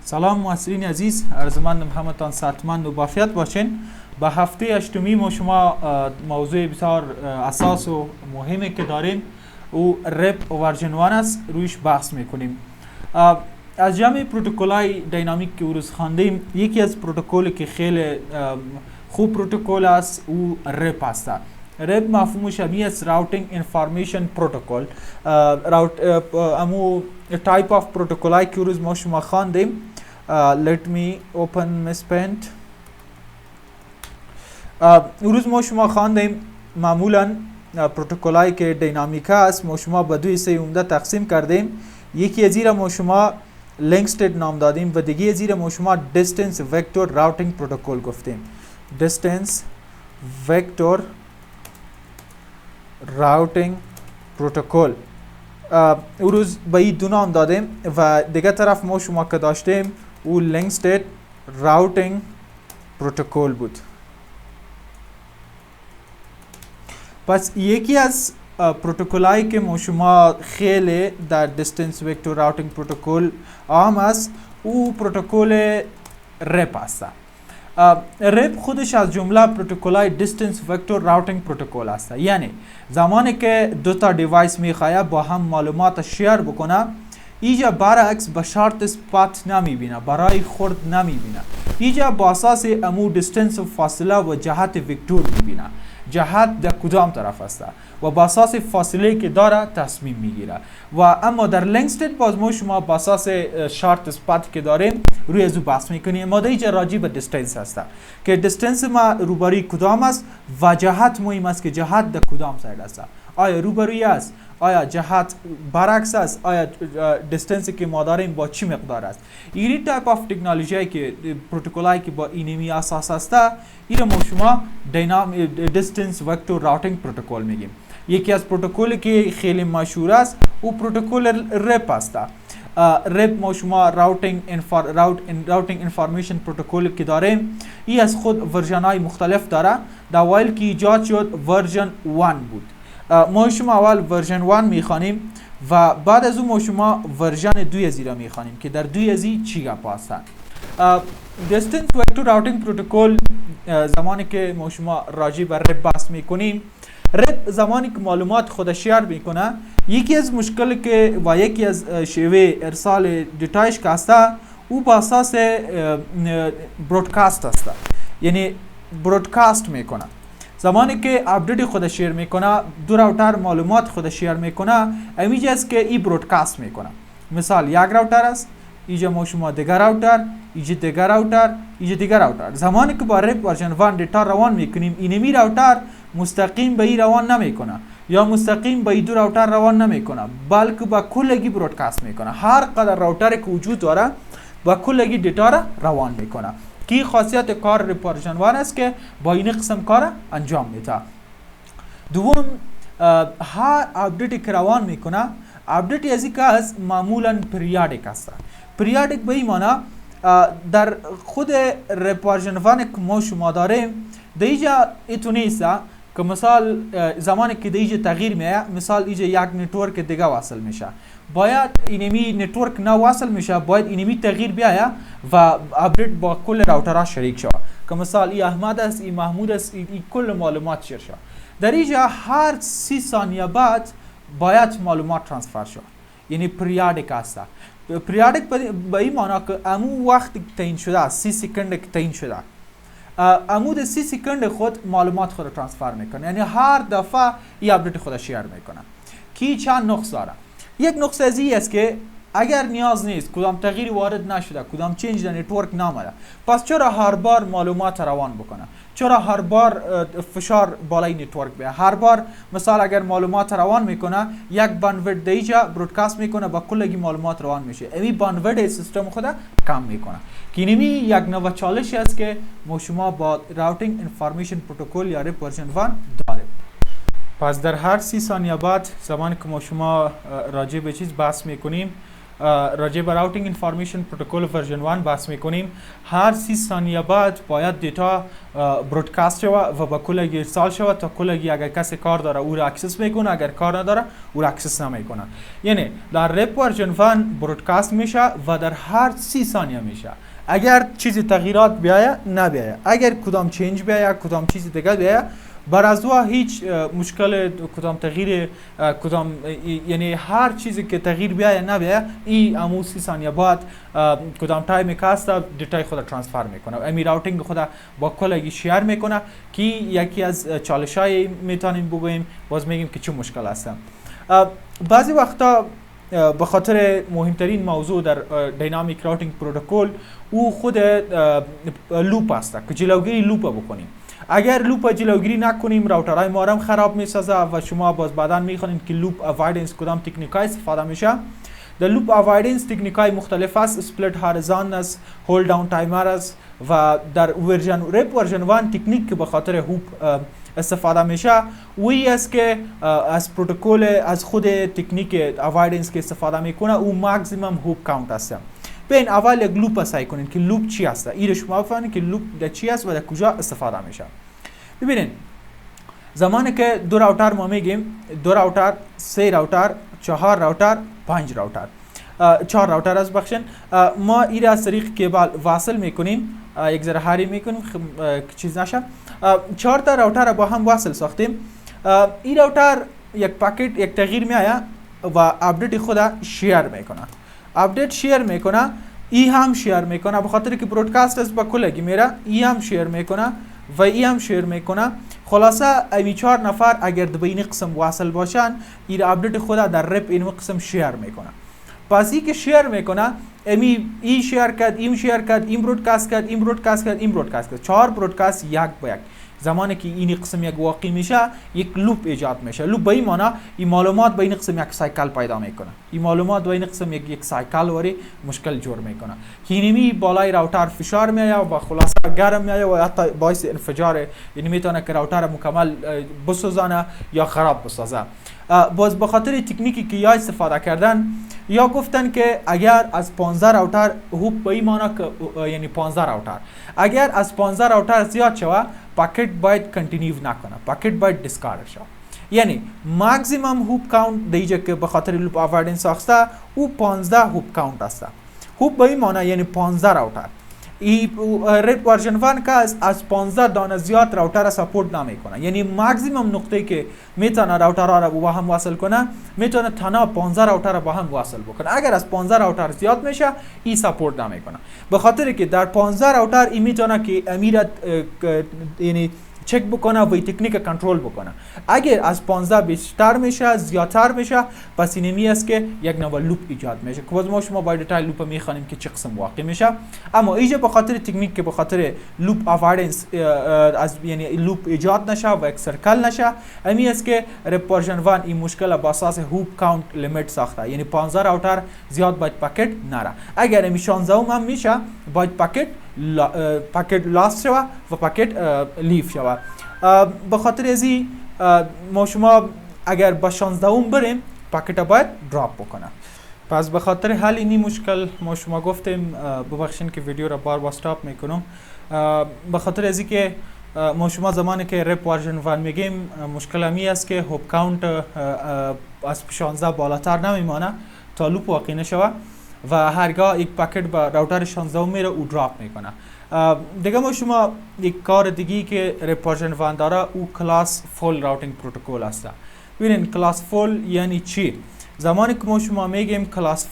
سلام محسرین عزیز، ارجمندم همتان صحتمند و بافیت باشین. به هفته هشتمی ما شما موضوع بسیار اساس و مهمی که داریم او رپ ورژن 1 است، رویش بحث میکنیم. از جمع پروتکل‌های دینامیک که روز خواندیم، یکی از پروتکلی که خیلی خوب پروتکل است او رپ است. رپ مفهوم شبیه است راوتینگ انفارمیشن پروتکل. امو تایپ آف پروتکل‌های که روز ما شما خواندیم. Let me open Miss Paint. روز ما شما خواندیم معمولا پروتکل‌هایی که دینامیک است ما شما به دوی سه عمده تقسیم کردیم. یکی از ایرا ما شما لینک استیت نام دادیم و دیگه از ایرا ما شما دیستنس وکتور راوتینگ پروتکل گفتیم. دیستنس وکتور راوتینگ پروتکل روز به این دو نام دادیم و دیگه طرف ما شما که داشتیم او لینک استیت راوتینگ پروتکل بود. پس یکی از پروتکل‌هایی که ما شما خیلی در دیستنس وکتور راوتینگ پروتکل عام است او پروتکل رپ است. رپ خودش از جمله پروتکل‌های دیستنس وکتور راوتینگ پروتکل است. یعنی زمانی که دو تا دیوایس میخواد با هم معلومات شیر بکنه، اینجا برعکس به شرط اثبات نمیبینه، برای خورد نمیبینه. اینجا با اساس امو دیستنس و فاصله و جهت وکتور میبینه، جهت در کدام طرف است و با اساس فاصله که داره تصمیم میگیره. و اما در لینک استیت باز ما شما با اساس شرط اثبات که داریم روی ازو بحث میکنیم. ما اینجا راجع به دیستنس هست که دیستنس ما روبروی کدام است و جهت مهم است که جهت در کدام ساید است. آیا روبروی است؟ آیا جهت برعکس است؟ آیا دیستنسی که ما داریم با چی مقدار است؟ این تایپ آف تکنولوژی که پروتکل‌هایی که با اینمی اساس است این ما شما دیستنس وکتور راوتینگ پروتکل میگیم. یکی از پروتکلی که خیلی مشهور است او پروتکل رپ است. رپ ما شما راوتینگ انفارمیشن پروتکل که داریم این از خود ورژن های مختلف داره. در وایل که ایجاد شد ورژن 1 بود. ما شما اول ورژن 1 میخوانیم و بعد از اون ما شما ورژن 2 از این میخوانیم که در 2 از این چی گپ است. دیستنس وکتور راوتینگ پروتکل زمانی که ما شما راجع به رپ بحث میکنیم، رپ زمانی که معلومات خود شیر میکنه، یکی از مشکل که و یکی از شیوه ارسال دیتایش که است او با اساس برودکاست است. یعنی برودکاست میکنه. زمانی که اپدیت خود شیر میکنه، دو راوتر معلومات خود شیر میکنه، امیجه است که ای برودکاست میکنه. مثال یک راوتر است، اینجا ما شما دیگر راوتر، اینجا دیگر راوتر، اینجا دیگر راوتر. زمانی که با رپ ورژن 1 دیتا روان میکنیم، اینمی راوتر مستقیم به این روان نمیکنه یا مستقیم به این دو راوتر روان نمیکنه، بلکه با کلگی برودکاست میکنه. هر قدر راوتر که وجود داره با کلگی دیتا را روان میکنه. کی خاصیت کار رپ ورژن 1 است که با این قسم کار انجام میده. دوم، هر اپدیت که روان میکنه، اپدیت از که از معمولا پریادیک است. پریادیک به این معنی در خود رپ ورژن 1 که ما شما داریم دیجا ایتونی است که مثال زمانی که دیجا تغییر میه، مثال اینجا یک نتورک دیگه واصل میشه، باید اینمی نتورک نه واصل میشه، باید اینمی تغییر بیایه و اپدیت با کل راوترها شریک شود که مثال ای احمد است، ای محمود است، ای کل معلومات شیر شود. در اینجا هر 30 ثانیه بعد باید معلومات ترانسفر شود. یعنی پریادیک است. پریادیک به این معنی که امو وقت تعیین شده است، 30 سکند که تعیین شده، عمود 30 سکند خود معلومات خود ترانسفر میکنه. یعنی هر دفعه این اپدیت خود شیر میکنه. کی چند نقص داره؟ یک نقص از این است که اگر نیاز نیست، کدام تغییری وارد نشده، کدام چنج در نتورک نامده، پس چرا هر بار معلومات روان بکنه؟ چرا هر بار فشار بالای نتورک بیه؟ هر بار مثال اگر معلومات روان میکنه، یک باندویدت دیجا برودکاست میکنه با کلگی معلومات روان میشه. امی باندویدت سیستم خود کم میکنه. که اینمی یک نوع چالشی است که ما شما با راوتینگ انفارمیشن پروتکل یا رپ ورژن 1 داریم. پس در هر 30 ثانیه بعد زمانی که ما شما راجع به چیز بحث میکنیم، راجع به راوتینگ اینفورمیشن پروتکل ورژن 1 بحث میکنیم. هر 30 ثانیه بعد باید دیتا برودکاست شود و به کلگی ارسال شود تا کلگی اگر کسی کار داره او را اکسس میکنه، اگر کار نداره او را اکسس نمیکنه. یعنی در رپ ورژن 1 برودکاست میشه و در هر 30 ثانیه میشه. اگر چیزی تغییرات بیاید نبیاید، اگر کدام چینج بیاید کدام چیزی دیگه بیاید، بر از او هیچ مشکل کدام تغییر کدام یعنی هر چیزی که تغییر بیاید نبیاید این امو 30 ثانیه بعد کدام تایم کاست دیتای خود ترانسفر میکنه. امی راوتینگ خود با کلگی شیر میکنه که یکی از چالشای میتونیم بگوییم، باز میگیم که چه مشکل هست. بعضی وقتا به خاطر مهمترین موضوع در دینامیک راوتینگ پروتکل او خود لوپ است که جلوگیری لوپ بکنیم. اگر لوپ جلوگیری نکنیم راوترهای ما هم خراب میسازه و شما باز بعداً میخوانید که لوپ اوایدنس کدام تکنیکای استفاده میشه. در لوپ اوایدنس تکنیکای مختلف است، اسپلیت هاریزون است، هولد داون تایمر است و در رپ ورژن 1 تکنیک که به خاطر هوپ استفاده میشه وی است که از پروتکل از خود تکنیک اوایدنس که استفاده میکنه او ماکسیمم هوپ کاونت است. بین اول یک لوپ سعی کنین که لوپ چی است، این شما بفهمید که لوپ در چی است و در کجا استفاده میشه. ببینید زمانی که دو راوتر ما میگیم، دو راوتر، سه راوتر، 4 راوتر، 5 راوتر، 4 راوتر از بخشن، ما این را از طریق کیبل واصل میکنیم، یک ذره هاری میکنیم چیز نشه. 4 تا راوتر با هم واصل ساختیم. این راوتر یک پاکت یک تغییر میآید و اپدیت خود شیر میکنه. اپدیت شیر میکنه، ای هم شیر میکنه به خاطر که برودکاست است با کلگی میره، ای هم شیر میکنه و ای هم شیر میکنه. خلاصه امی 4 نفر اگر به این قسم واصل باشن این اپدیت خود در رپ این قسم شیر میکنه. پس ای که شیر میکنه امی ای شیر کرد، این شیر کرد، این برودکاست کرد، این برودکاست کرد، این برودکاست کرد، 4 برودکاست یک به یک. زمانی که این قسم یک واقع میشه یک لوپ ایجاد میشه. لوپ به این معنی این معلومات به این قسم یک سایکل پیدا میکنه، این معلومات به این قسم یک سایکل وری مشکل جور میکنه که اینمی بالای راوتر فشار میاد و خلاصه گرم میاد و حتی باعث انفجار، یعنی میتونه که راوتر مکمل بسوزانه یا خراب بسازه. باز به خاطر تکنیکی که یا استفاده کردن یا گفتن که اگر از 15 راوتر هوپ به این معنی که یعنی 15 راوتر اگر از 15 راوتر زیاد شوه پاکت باید کنتینیو نکنه، پاکت باید دیسکارد شوه. یعنی ماکسیمم هوپ کاونت دیگه که به خاطر لوپ اوایدنس ساخته او 15 هوپ کاونت است. هوپ به این معنی یعنی 15 راوتر. ای رپ ورژن 1 که از 15 دانه زیاد راوتر سپورت نمیکنه، یعنی ماکسیمم نقطه‌ای که میتونه راوترها را با هم وصل کنه میتونه تنها 15 راوتر را با هم وصل بکنه. اگر از 15 راوتر زیاد میشه ای سپورت نمیکنه، به خاطر که در 15 راوتر ای میتونه که امیرت یعنی چک بکنه و تکنیک کنترل بکنه. اگر از 15 بیشتر میشه زیادتر میشه پس اینمی است که یک نوع لوپ ایجاد میشه که باز ما شما باید دیتیل لوپ میخوانیم که چه قسم واقع میشه. اما اینجا به خاطر تکنیک که به خاطر لوپ اوایدنس از یعنی لوپ ایجاد نشه و یک سرکل نشه، امی است که رپ ورژن 1 این مشکل با اساس هوپ کاونت لیمیت ساخته، یعنی 15 راوتر زیاد باید پاکت نره. اگر امی 16 هم میشه باید پاکت لاست شوه و پاکت لیف شوه. به خاطر ازی ما شما اگر با 16 بریم پاکت باید دراپ بکنه. پس به خاطر حل این مشکل ما شما گفتیم، ببخشید که ویدیو را بار استاپ میکنم، به خاطر ازی که ما شما زمانی که رپ ورژن 1 میگیم مشکل امی است که هوپ کاونت از 16 بالاتر نمیمانه تا لوپ واقع نشوه و هرگاه یک پاکت با راوتر 16 میره او دراپ میکنه. دیگه ما شما یک کار دیگی که رپ ورژن 1 داره او کلاس فول راوتینگ پروتکل است. ببینین کلاس فول یعنی چی؟ زمانی که ما شما میگیم کلاس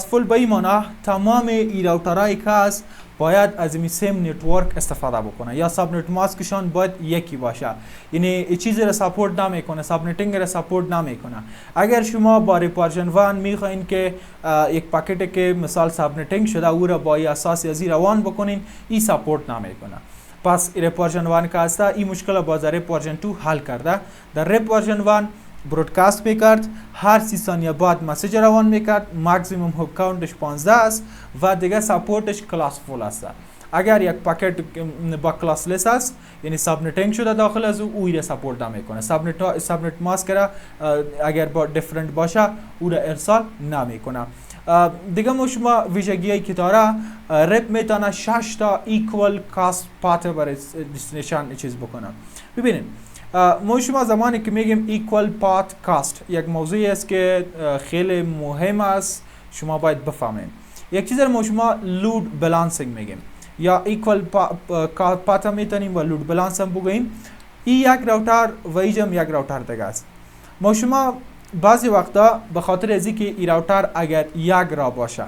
فول به این معنی تمام ای راوترهایی که هست باید از این سیم نتورک استفاده بکنه یا ساب نت ماسکشان باید یکی باشه، یعنی چیزی را سپورت نمیکنه، ساب نتینگ را سپورت نمیکنه. اگر شما با رپ ورژن 1 میخواین که یک پاکت که مثال ساب نتینگ شده او را با اساس ازی روان بکنین، این سپورت نمیکنه. پس رپ ورژن 1 که هست این مشکل با رپ ورژن 2 حل کرده. در رپ ورژن 1 برودکاست میکرد، هر 30 ثانیه بعد مسیج روان میکرد، ماکسیمم هوپ کاونتش 15 است و دیگه سپورتش کلاس فول است. اگر یک پاکت با کلاسلس است یعنی سابنتینگ شده داخل از او را سپورت نمیکنه. سابنت ماسک را اگر با دیفرنت باشه او را ارسال نمیکنه. دیگه ما شما ویژگی‌ای که داره رپ میتونه 6 تا ایکوال کاست پات برای دستینیشن چیز بکنه. ببینید ما شما زمانی که میگیم ایکوال پات کاست یک موضوعی است که خیلی مهم است شما باید بفهمید. یک چیز ما شما لود بالانسینگ میگیم یا ایکوال پات میتونیم و لود بالانس هم بگوییم. این یک راوتر و اینجا یک راوتر دیگه است. ما شما بعضی وقتا به خاطر از اینکه این راوتر اگر یک را باشه،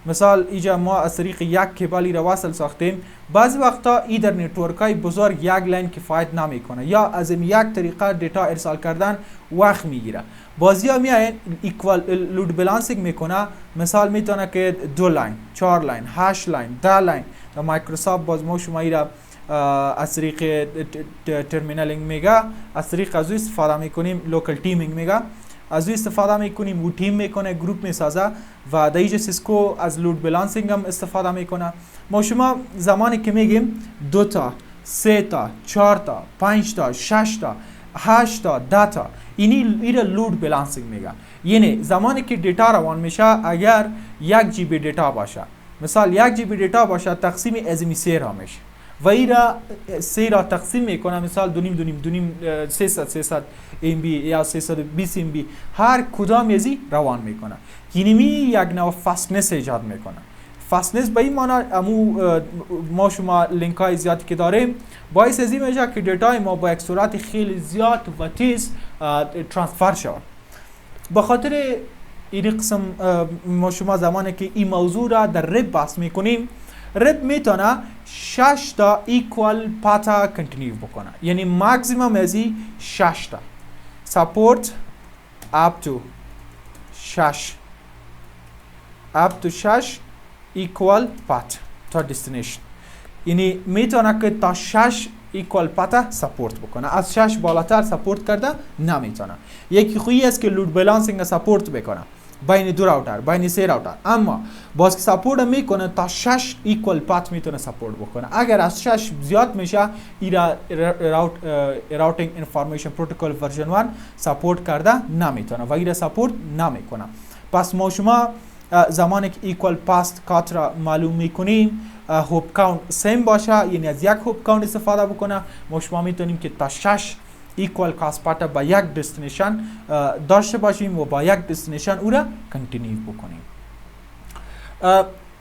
مثال اینجا ما از طریق یک کیبلی را وصل ساختیم، بعضی وقتا این در نتورک های بزرگ یک لین کفایت نمیکنه یا از این یک طریقه دیتا ارسال کردن وقت میگیره. بعضی ها میاین ایکوال لود بالانسینگ میکنه، مثال میتونه که 2 لین، 4 لین، 8 لین، 10 لین. در مایکروسافت باز ما شما ایرا از طریق ترمینالینگ میگه، از طریق از استفاده میکنیم، لوکال تیمینگ میگه، از استفاده میکنیم و تیم میکنه، گروپ میسازه و در اینجا سیسکو از لود بالانسینگ هم استفاده میکنه. ما شما زمانی که میگیم 2 تا 3 تا 4 تا 5 تا 6 تا 8 تا 10 تا این لود بالانسینگ میگه. یعنی زمانی که دیتا روان میشه اگر 1 جی بی دیتا باشه، مثال 1 جی بی دیتا باشه تقسیم از می 3 را میشه و این را 3 را تقسیم میکنه، مثال 2.5 300 ام بی یا 320 ام بی هر کدام ازی روان میکنه. یعنی یک نوع فاستنس ایجاد میکنه. فاستنس به این معنی ما شما لینک های زیادی که داریم باعث ازی میشه که دیتا ما با یک سرعت خیلی زیاد و تیز ترانسفر شود. به خاطر این قسم ما شما زمانی که این موضوع را در رپ بحث میکنیم، رپ میتونه 6 تا ایکوال پاتا کنتینیو بکنه، یعنی ماکسیمم ازی 6 تا سپورت up to 6 ایکوال پات تا دستینیشن، یعنی میتونه که تا 6 ایکوال پاتا سپورت بکنه. از 6 بالاتر سپورت کرده نمیتونه. یکی خویی است که لود بالانسینگ سپورت بکنه بین 2 راوتر، بین 3 راوتر، اما باز که سپورت میکنه تا 6 ایکوال پات میتونه سپورت بکنه. اگر از 6 زیاد میشه ایرا راوتینگ انفارمیشن پروتکل ورژن 1 سپورت کرده نمیتونه و ایرا سپورت نمیکنه. پس ما شما زمانی که ایکوال پاست کات را معلوم میکنیم هوپ کاونت سیم باشه، یعنی از یک هوپ کاونت استفاده بکنه، ما شما میتونیم که تا 6 ایکوال کاست پاتا با یک دستینیشن داشته باشیم و با یک دستینیشن او را کنتینیو بکنیم.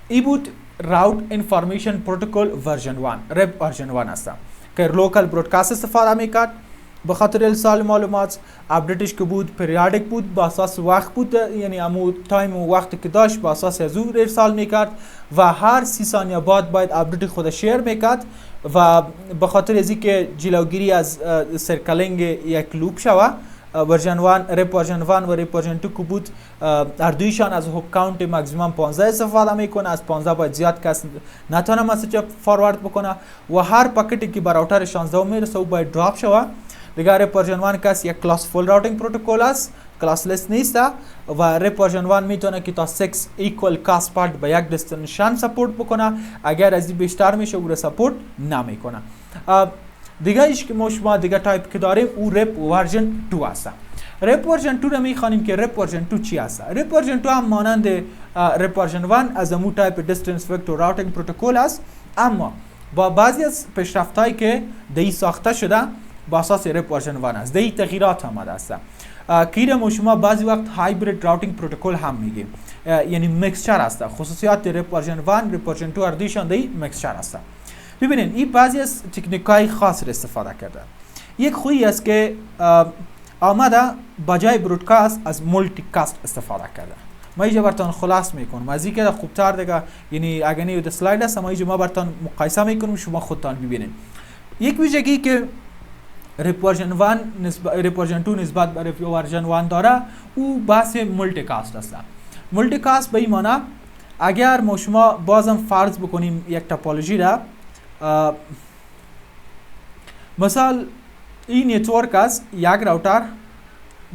ای بود راوت انفارمیشن پروتکل ورژن 1 رپ ورژن 1 است که لوکال برودکاست استفاده میکرد به خاطر ارسال معلومات. اپدیتش که بود پریادیک بود، با اساس وقت بود، یعنی امو تایم و وقتی که داشت با اساس از او ارسال میکرد و هر 30 ثانیه بعد باید اپدیت خود شیر میکرد و به خاطر از اینکه جلوگیری از سرکلینگ یک لوپ شوه ورژن 1 رپ ورژن 1 و رپ ورژن 2 که بود هر دویشان از هوپ کاونت ماکسیمم 15 استفاده میکنه. از 15 باید زیاد کس نتونه مسیج فوروارد بکنه و هر پاکتی که بر راوتر 16 میرسه او باید دراپ شوه. دیگه رپ ورژن 1 کس یک کلاس فول راوتینگ پروتکل است، کلاسلس نیست و رپ ورژن 1 میتونه که تا 6 ایکوال کاست پارت به یک دستینیشن سپورت بکنه. اگر از این بیشتر میشه او را سپورت نمیکنه. دیگه ایش که ما شما دیگه تایپ که داریم او رپ ورژن 2 است. رپ ورژن 2 را میخوانیم که رپ ورژن 2 چی است. رپ ورژن 2 هم مانند رپ ورژن 1 از امو تایپ دیستنس وکتور راوتینگ پروتکل است، اما با بعضی از پیشرفت‌هایی که دی ساخته شده با اساس رپ ورژن 1 است. دی تغییرات آمده است که ما شما بعضی وقت هایبرید راوتینگ پروتکل هم میگیم، یعنی میکسچر است. خصوصیات رپ ورژن 1 رپ ورژن 2 اردیشان دی میکسچر است. ببینید این بعضی از تکنیک‌های خاص را استفاده کرده. یک خویی است که آمده بجای برودکاست از مولتی کاست استفاده کرده. ما اینجا براتون خلاص میکنم از اینکه خوبتر دیگه، یعنی اگه نیو اسلاید است ما اینجا ما براتون مقایسه میکنیم شما خودتان ببینید. یک ویژگی که رپ ورژن 2 نسبت به رپ ورژن 1 داره او بحث مولتی کاست است. مولتی کاست به این معنی اگر ما شما بازم فرض بکنیم یک توپولوژی را، مثال این نتورک است یک راوتر،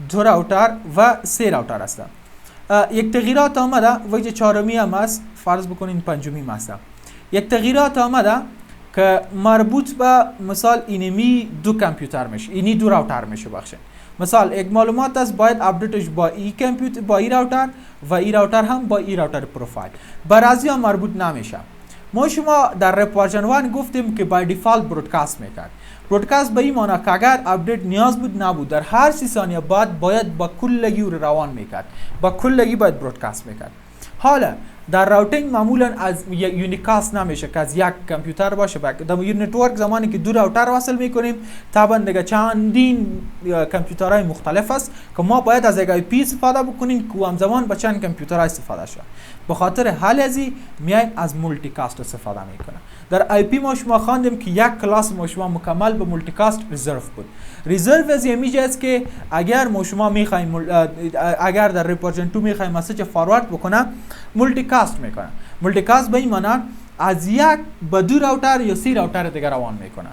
2 راوتر و 3 راوتر است. یک تغییرات آمده و چهارمی هم است، فرض بکنین پنجمی است. یک تغییرات آمده که مربوط به مثال اینمی دو کامپیوتر میشه، اینی دو راوتر میشه بخشن. مثال یک معلومات است باید اپدیتش با ای کامپیوتر با ای راوتر و ای راوتر هم با ای راوتر پروفایل. برازی ها مربوط نمیشه. ما شما در رپ ورژن 1 گفتیم که بای دیفالت برودکاست میکرد. برودکاست به این معنی که اگر اپدیت نیاز بود نبود در هر 30 ثانیه بعد باید با کلگی روان میکرد، با کلگی باید برودکاست میکرد. حالا در راوتینگ معمولا از یونیکاست نمیشه که از یک کامپیوتر باشه. در نتورک زمانی که دو راوتر وصل میکنیم طبعا دیگه چندین کامپیوترهای مختلف است که ما باید از یک آی پی استفاده بکنیم که همزمان با چند کامپیوتر استفاده شه. به خاطر حل ازی میایم از مولتی کاست استفاده میکنه. در آی پی ما شما خواندیم که یک کلاس ما شما مکمل به مولتی کاست ریزرو بود. ریزرو از میشه است که اگر ما شما میخوایم اگر در رپ ورژن 2 میخوایم مسیج فاروارد بکنه مولتی کاست میکنه. مولتی کاست به این معنی از یک به دو راوتر یا 3 راوتر دیگه روان میکنه.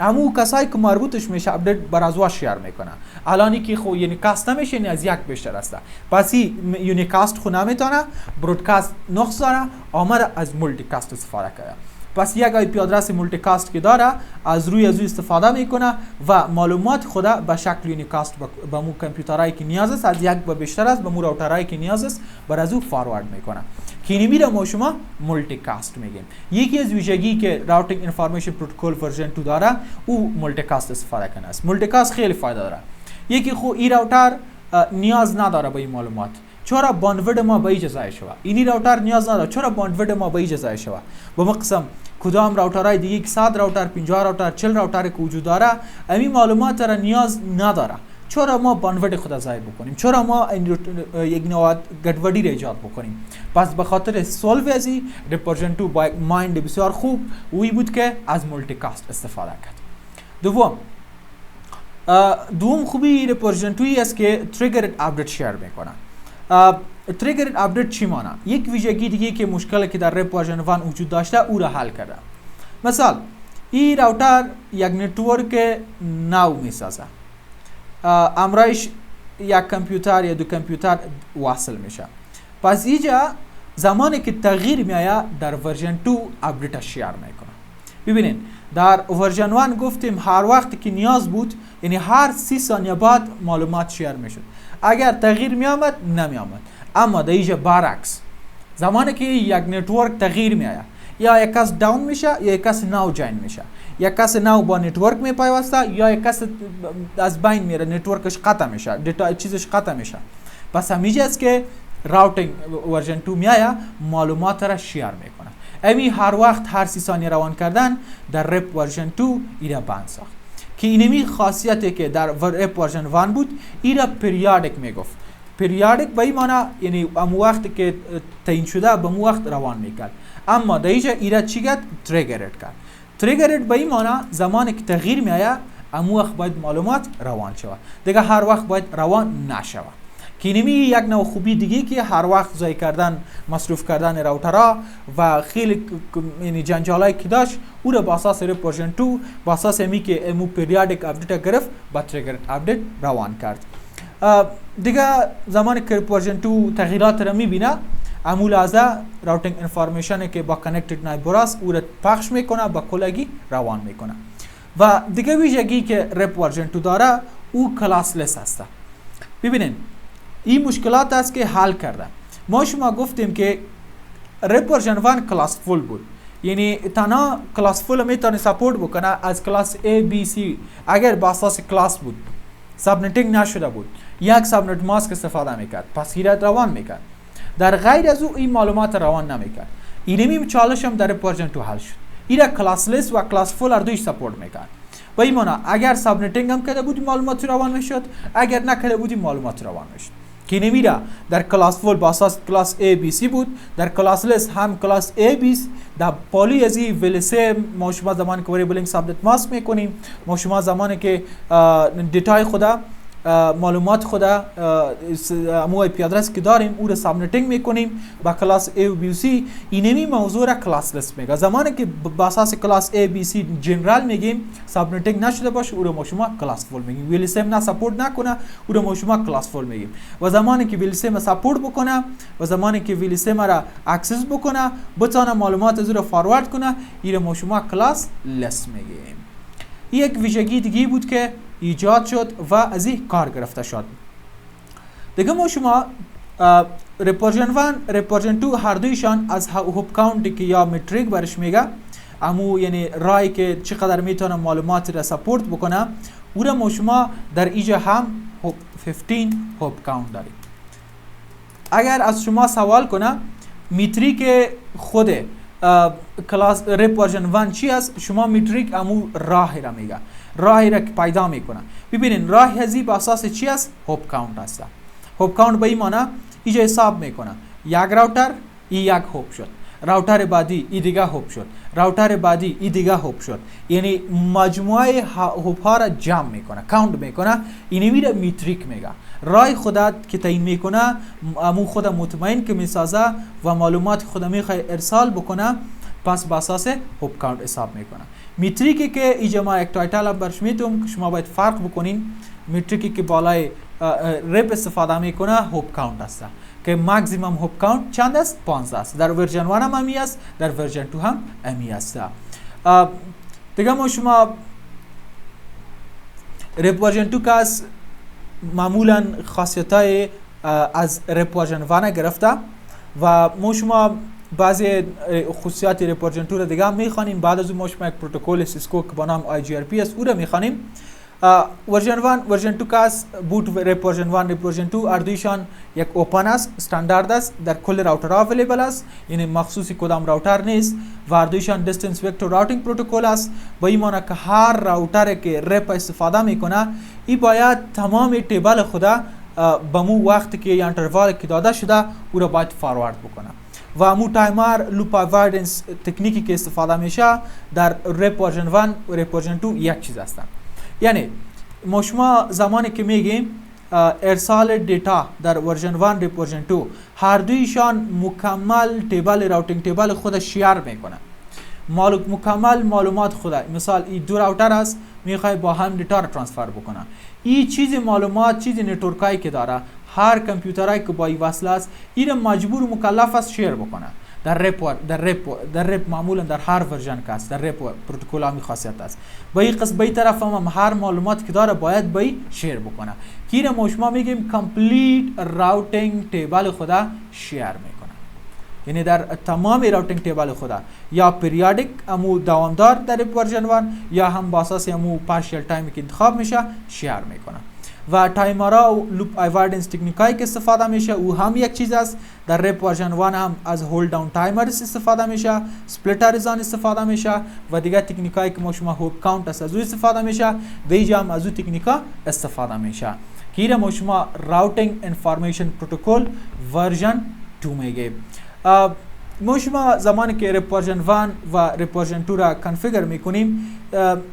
همو کسایی که مربوطش میشه اپدیت بر از وا شیر میکنه. الانی که خو یعنی کاست نمیشه یعنی از یک بیشتر است. پس یونی کاست خو نمیتونه، برودکاست نقص داره، آمده از مولتی کاست استفاده کنه. پس یک آی پی آدرس مولتی کاست که داره از روی استفاده میکنه و معلومات خدا به شکل یونیکاست به مو کامپیوترایی که نیاز است از یک به بیشتر است به مو راوترایی که نیاز است بر از او فاروارد میکنه. که اینی ما شما مولتی کاست میگیم. یکی از ویژگی که راوتینگ انفارمیشن پروتکل ورژن 2 داره او مولتی کاست استفاده کنه است. مولتی کاست خیلی فایده داره. یکی خو ای راوتر نیاز نداره به این معلومات. چرا باندویدت ما به اجازه شوه. اینی راوتر نیاز نداره چرا باندویدت ما به اجازه شوه. به مقسم کدام راوترهای دیگه 100 راوتر 50 راوتر 40 راوتر که وجود داره همین معلومات را نیاز نداره. چرا ما باندویدت خود ضایع بکنیم؟ چرا ما یک نوع گډوډی را ایجاد بکنیم؟ پس به خاطر سولو ازی رپ ورژن 2 با یک مایند بسیار خوب وی بود که از مولتی کاست استفاده کرد. دوم خوبی رپ ورژن 2 است که تریگرد اپدیت شیر میکنه. تریگرد اپدیت چی معنی؟ یک ویژگی دیگه که مشکلی که در رپ ورژن 1 وجود داشته او را حل کرده. مثال این راوتر یک نتورک نو میسازه. امرایش یک کامپیوتر یا دو کامپیوتر وصل میشه. پس اینجا زمانی که تغییر میآید در ورژن 2 اپدیت شیر میکنه. ببینید در ورژن 1 گفتیم هر وقت که نیاز بود یعنی هر 30 ثانیه بعد معلومات شیر میشد. اگر تغییر میآمد نمیآمد. اما در اینجا برعکس زمانی که یک نتورک تغییر میآید یا یک کس داون میشه یا یک کس نو جاین میشه. یک کس نو با نتورک میپیوسته یا یک کس از بین میره نتورکش قطع میشه دیتا چیزش قطع میشه. پس همیشه است که راوتینگ ورژن 2 میآید معلومات را شیر میکنه. امی هر وقت هر 30 ثانیه روان کردن در رپ ورژن 2 ایرا بند ساخت که اینمی خاصیتی که در رپ ورژن 1 بود ایرا پریادیک میگفت. پریادیک به این معنی یعنی ام وقت که تعیین شده به مو وقت روان میکرد. اما در اینجا ایرا چی کرد؟ تریگرد کرد. تریگرد به این معنی زمانی که تغییر میآید ام وقت باید معلومات روان شود. دیگه هر وقت باید روان نشود. که اینمی یک نوع خوبی دیگه که هر وقت ضایع کردن مصرف کردن راوترها و خیلی یعنی جنجالایی که داشت او را با اساس رپ ورژن 2 با اساس امی که امو پریادیک اپدیت گرفت با تریگرد اپدیت روان کرد. دیگه زمانی که رپ ورژن 2 تغییرات را میبینه امو لحظه راوتینگ انفارمیشن که با کانکتد نایبر است او را پخش میکنه با کلگی روان میکنه. و دیگه ویژگی که رپ ورژن 2 داره او کلاس لس است. ببینید این مشکلات است که حل کرده. ما شما گفتیم که رپ ورژن 1 کلاس فول بود. یعنی تنها کلاس فول میتونه سپورت بکنه از کلاس A B C اگر با اساس کلاس بود سابنتینگ نشده بود یک سابنت ماسک استفاده میکرد پس ایراد روان میکرد. در غیر از او این معلومات روان نمیکرد. اینمی چالش هم در رپ ورژن 2 حل شد. ایرا کلاس لس و کلاس فول هر دویش سپورت میکرد. و این معنی اگر سابنتینگ هم کرده بود معلومات روان میشد اگر نکرده بود معلومات روان میشد. که نمیره در کلاس فول با اساس کلاس A B C بود در کلاس لس هم کلاس A B در پالی ازی ولسه ما شما زمانی که وریبلینگ سابنت ماسک میکنیم ما شما زمانی که دیتای خدا معلومات خود امو آی پی آدرس که داریم او را سابنتینگ میکنیم با کلاس A و B و C. اینمی موضوع را کلاس لیست میگه. زمانی که با اساس کلاس A B C جنرال میگیم سابنتینگ نشده باشه او را ما شما کلاس فول میگیم. ویلیسیم نه سپورت نکنه او را ما شما کلاس فول میگیم. و زمانی که ویلیسیم سپورت بکنه و زمانی که ویلیسیم را اکسس بکنه بتونه معلومات از را فاروارد کنه این را ما شما کلاس لیست میگیم. یک ویژگی دیگه بود که ایجاد شد و از این کار گرفته شد. دیگه ما شما ریپورژن 1 ریپورژن 2 هر دویشان از هوپ کاونتی که یا متریک برش میگه امو یعنی رای که چقدر میتونه معلومات را سپورت بکنه او را ما شما در اینجا هم 15 هوپ کاونت داریم. اگر از شما سوال کنه متریک خود کلاس ریپورژن 1 چی است شما متریک امو راه را میگه راهی را که پیدا میکنه. ببینین راه هزی با اساس چی است؟ هوپ کاونت است. هوپ کاونت به این معنی اینجا حساب میکنه یک راوتر یک هوپ شد، راوتر بعدی ای دیگه هوپ شد، راوتر بعدی ای دیگه هوپ شد، یعنی مجموعه هوپ ها را جمع میکنه کاونت میکنه. اینمی را متریک میگه. راه خودت که تعیین میکنه امو خود مطمئن که میسازه و معلومات خود میخوای ارسال بکنه پس با اساس هوپ کاونت حساب میکنه. متریکی که اینجا ما یک تایتل برش میتونم که شما باید فرق بکنین. متریکی که بالای رپ استفاده میکنه هوپ کاونت است که ماکسیمم هوپ کاونت چند است؟ 15 است. در ورژن 1 هم امی است، در ورژن 2 هم امی است. دیگه ما شما رپ ورژن 2 که از معمولا خاصیتای از رپ ورژن 1 گرفته و ما شما بعضی خصوصیات رپ ورژن 2 را دیگه میخوانیم. بعد از اون ما شما یک پروتکل سیسکو که با نام IGRP است او را میخوانیم. ورژن 1 ورژن 2 که است بوت رپ ورژن 1 رپ ورژن 2 اردویشان یک اوپن است، استاندارد است، در کل راوتر اویلیبل است، یعنی مخصوصی کدام راوتر نیست و اردویشان دیستنس وکتور راوتینگ پروتکل است. با این معنی که هر راوتر که رپ استفاده میکنه این باید تمام تیبل خدا به مو وقتی که یا انتروال که داده شده او را باید فاروارد بکنه. و امو تایمر لوپ اوایدنس تکنیکی که استفاده میشه در رپ ورژن 1 و رپ ورژن 2 یک چیز هستن. یعنی ما شما زمانی که میگیم ارسال دیتا در ورژن 1 رپ ورژن 2 هر دویشان مکمل تیبل راوتینگ تیبل خود شیر میکنه. مکمل معلومات خود. مثال این دو راوتر است میخوای با هم دیتا را ترانسفر بکنه. این چیز معلومات چیز نتورکایی که داره هر کامپیوترایی که با این وصل است این مجبور و مکلف است شیر بکنه. در رپ معمولا در هر ورژن که است در رپ پروتکل همی خاصیت است. با این قسم به این طرف هم هر معلومات که داره باید با این شیر بکنه. که ما شما میگیم کامپلیت راوتینگ تیبل خدا شیر میکنه. یعنی در تمام راوتینگ تیبل خدا یا پیریادیک امو دوامدار در رپ ورژن 1 یا هم با اساس امو پارشل تایمی که انتخاب میشه شیر میکنه. و تایمرها و لوپ اوایدنس تکنیکایی که استفاده میشه او هم یک چیز است. در رپ ورژن 1 هم از هولد داون تایمرز استفاده میشه، سپلیترز آن استفاده میشه و دیگه تکنیکایی که ما شما هوپ کاونت است از او استفاده میشه و اینجا هم از او تکنیکا استفاده میشه. که ما شما راوتینگ انفارمیشن پروتکل ورژن 2 میگه. ما شما زمانی که رپ ورژن 1 و رپ ورژن 2 را کانفیگر میکنیم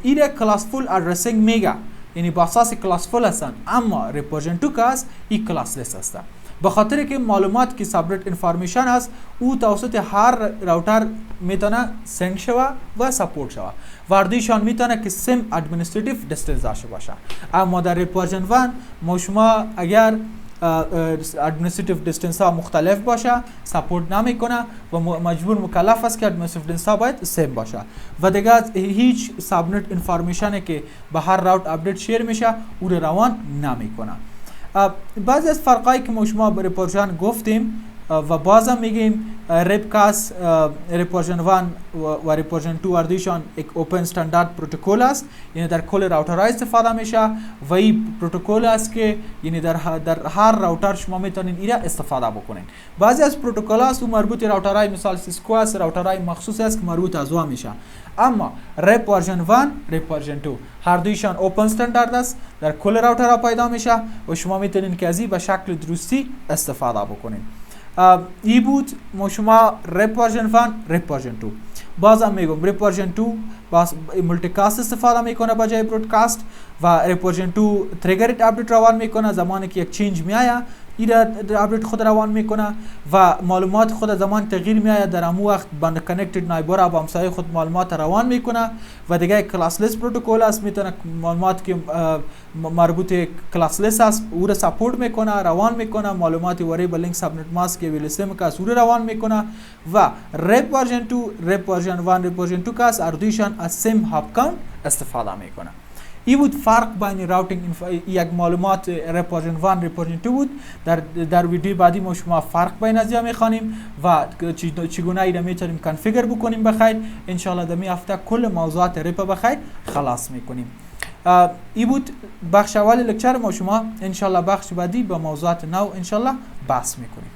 این کلاس فول ادرسینگ میگه، یعنی با اساس کلاس فول هستن، اما رپ ورژن 2 که است این کلاس لیست است. به خاطر که معلومات که سابنت انفارمیشن است او توسط هر راوتر میتونه سند شوه و سپورت شوه و اردویشان میتونه که سیم ادمنستریتیو دیستنس داشته باشه. اما در رپ ورژن 1 ما شما اگر ادمنستریتیو دیستنس ها مختلف باشه سپورت نمیکنه و مجبور مکلف است که ادمنستریتیو دیستنس ها باید سیم باشه و دیگه هیچ سابنت انفارمیشن که به هر راوت اپدیت شیر میشه او رو روان نمیکنه. بعضی از فرقایی که ما شما به رپ ورژن گفتیم و بازم میگیم رپکاست رپ ورژن 1 و رپ ورژن 2 اردویشان یک اوپن استاندارد پروتکل است، یعنی در کل راوترها استفاده میشه و این پروتکل است که یعنی در هر راوتر شما میتونین این استفاده بکنین. بعضی از پروتکل است و مربوط راوترهای مثال سیسکو است، راوترهای مخصوص است که مربوط از او میشه. اما رپ ورژن 1 رپ ورژن 2 هر دویشان اوپن استاندارد است، در کل راوترها پیدا میشه و شما میتونین که از این به شکل درستی استفاده بکنین. ای بود ما شما رپ ورژن 1 رپ ورژن 2. بازم میگم رپ ورژن 2 باز مولتیکاست استفاده میکنه به جای برودکاست و رپ ورژن 2 تریگر اپدیت روان میکنه. زمانی که یک چینج میایه ایرا اپدیت خود روان میکنه و معلومات خود زمان تغییر میآید در همون وقت بند کانکتد نایبر با همسایه خود معلومات روان میکنه و دیگه کلاس لیست پروتکل است، میتونه معلومات که مربوط کلاس لیست است او را سپورت میکنه روان میکنه، معلومات وری به لینک سابنت ماسک یا ویلسیم که او را روان میکنه و رپ ورژن 2 رپ ورژن 1 رپ ورژن 2 که اردویشان از سیم هاب کاونت استفاده میکنه. این بود فرق بین راوتینگ یک معلومات رپ ورژن 1 رپ ورژن 2 بود. در ویدیو بعدی ما شما فرق بین از میخوانیم و چگونه اینا میتونیم کانفیگر بکنیم بخیر. ان شاء الله دمی هفته کل موضوعات رپ بخیر خلاص میکنیم. این بود بخش اول لکچر ما شما. ان شاء الله بخش بعدی با موضوعات نو ان شاء الله بحث میکنیم.